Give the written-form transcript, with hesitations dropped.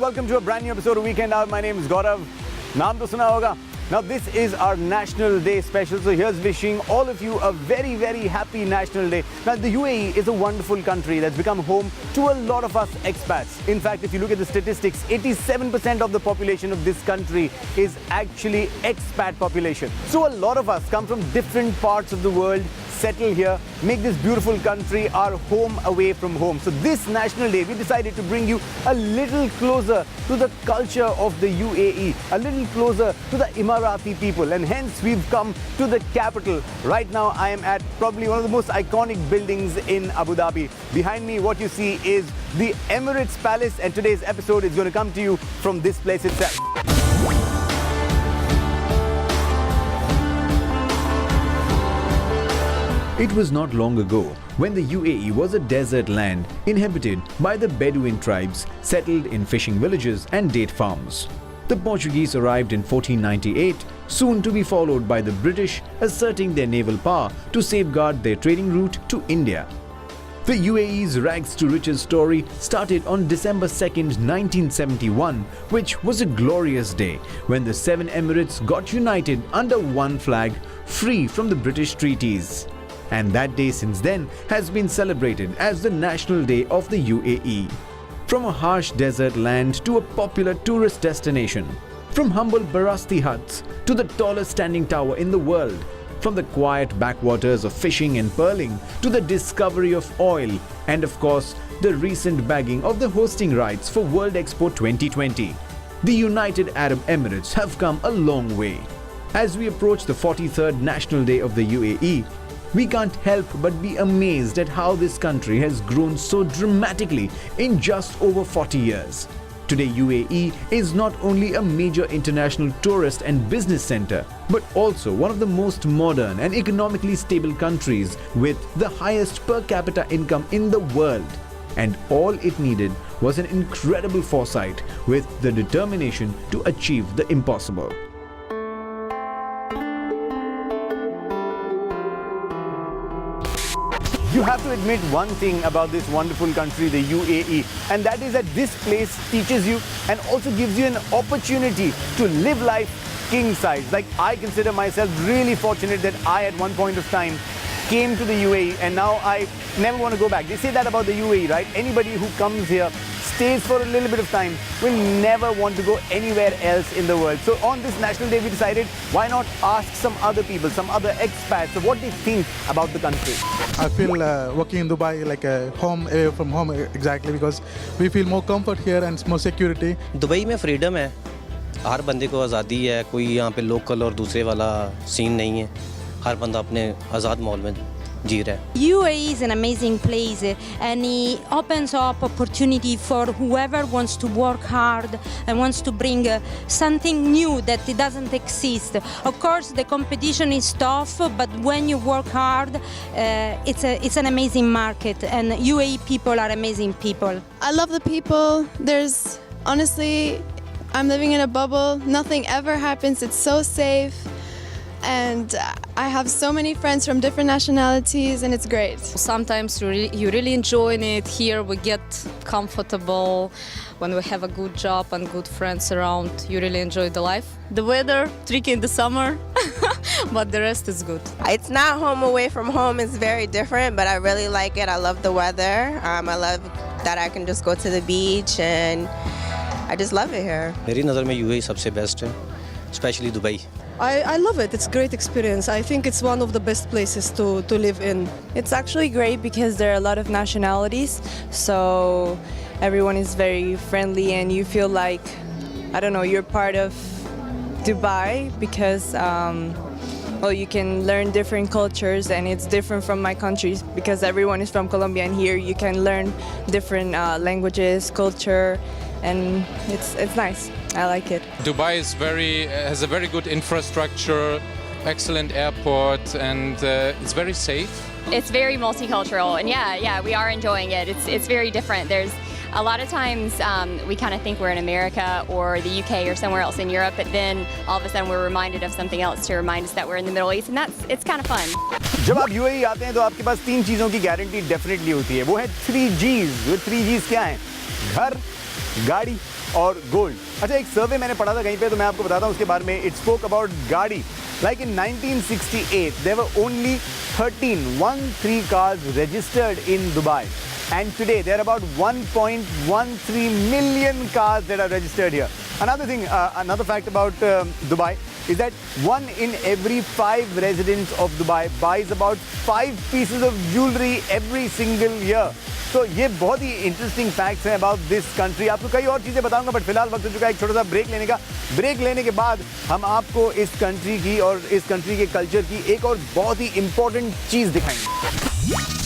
welcome to a brand new episode of Weekend Hour. My name is Gaurav. Naam to suna hoga. Now this is our National Day special, so here's wishing all of you a very, very happy National Day. Now the UAE is a wonderful country that's become home to a lot of us expats. In fact, if you look at the statistics, 87% of the population of this country is actually expat population. So a lot of us come from different parts of the world, settle here, make this beautiful country our home away from home. So this National Day, we decided to bring you a little closer to the culture of the UAE, a little closer to the Emirati people, and hence we've come to the capital. Right now I am at probably one of the most iconic buildings in Abu Dhabi. Behind me what you see is the Emirates Palace, and today's episode is going to come to you from this place itself. It was not long ago when the UAE was a desert land inhabited by the Bedouin tribes settled in fishing villages and date farms. The Portuguese arrived in 1498, soon to be followed by the British asserting their naval power to safeguard their trading route to India. The UAE's rags to riches story started on December 2nd, 1971, which was a glorious day when the seven Emirates got united under one flag, free from the British treaties. And that day since then has been celebrated as the National Day of the UAE. From a harsh desert land to a popular tourist destination, from humble Barasti huts to the tallest standing tower in the world, from the quiet backwaters of fishing and pearling to the discovery of oil, and of course the recent bagging of the hosting rights for World Expo 2020, the United Arab Emirates have come a long way. As we approach the 43rd National Day of the UAE, we can't help but be amazed at how this country has grown so dramatically in just over 40 years. Today, UAE is not only a major international tourist and business center, but also one of the most modern and economically stable countries with the highest per capita income in the world. And all it needed was an incredible foresight with the determination to achieve the impossible. You have to admit one thing about this wonderful country, the UAE, and that is that this place teaches you and also gives you an opportunity to live life king size. Like, I consider myself really fortunate that I at one point of time came to the UAE and now I never want to go back. They say that about the UAE, right? Anybody who comes here, stays for a little bit of time, will never want to go anywhere else in the world. So on this National Day, we decided, why not ask some other people, some other expats, of what they think about the country. I feel working in Dubai like a home away from home, exactly, because we feel more comfort here and more security. Dubai में freedom है, हर बंदे को आज़ादी है, कोई यहाँ पे local और दूसरे वाला सीन नहीं है, हर बंदा अपने आज़ाद माहौल में जी रहा है. UAE is an amazing place and it opens up opportunity for whoever wants to work hard and wants to bring something new that it doesn't exist. Of course, the competition is tough, but when you work hard, it's an amazing market, and UAE people are amazing people. I love the people. Honestly, I'm living in a bubble. Nothing ever happens. It's so safe. And I have so many friends from different nationalities, and it's great. Sometimes you really enjoy it. Here we get comfortable. When we have a good job and good friends around, you really enjoy the life. The weather, tricky in the summer, but the rest is good. It's not home away from home. It's very different, but I really like it. I love the weather. I love that I can just go to the beach, and I just love it here. मेरी नज़र में UAE सबसे best है, especially Dubai. I love it. It's a great experience. I think it's one of the best places to live in. It's actually great because there are a lot of nationalities, so everyone is very friendly and you feel like, I don't know, you're part of Dubai because well, you can learn different cultures, and it's different from my country because everyone is from Colombia, and here you can learn different languages, culture, and it's nice. I like it. Dubai has a very good infrastructure, excellent airport, and it's very safe. It's very multicultural, and yeah, we are enjoying it. It's very different. There's a lot of times we kind of think we're in America or the UK or somewhere else in Europe, but then all of a sudden we're reminded of something else to remind us that we're in the Middle East, and it's kind of fun. जब आप UAE आते हैं तो आपके पास तीन चीज़ों की guarantee definitely होती है. वो है 3 Gs. वो 3 Gs क्या हैं? घर, गाड़ी और गोल्ड। अच्छा, एक सर्वे मैंने पढ़ा था कहीं पे, तो मैं आपको बताता हूँ उसके बारे में। इट स्पोक अबाउट गाड़ी। Like in 1968, there were only 13 cars registered in Dubai. And today, there are about 1.13 million cars that are registered here. Another thing, another fact about Dubai is that 1 in every 5 residents of Dubai buys about 5 pieces of jewelry every single year. तो ये बहुत ही interesting facts हैं about this country. आपको कई और चीज़ें बताऊंगा, but फिलहाल वक्त हो चुका है एक छोटा सा ब्रेक लेने का। ब्रेक लेने के बाद हम आपको इस कंट्री की और इस कंट्री के कल्चर की एक और बहुत ही इंपॉर्टेंट चीज़ दिखाएंगे।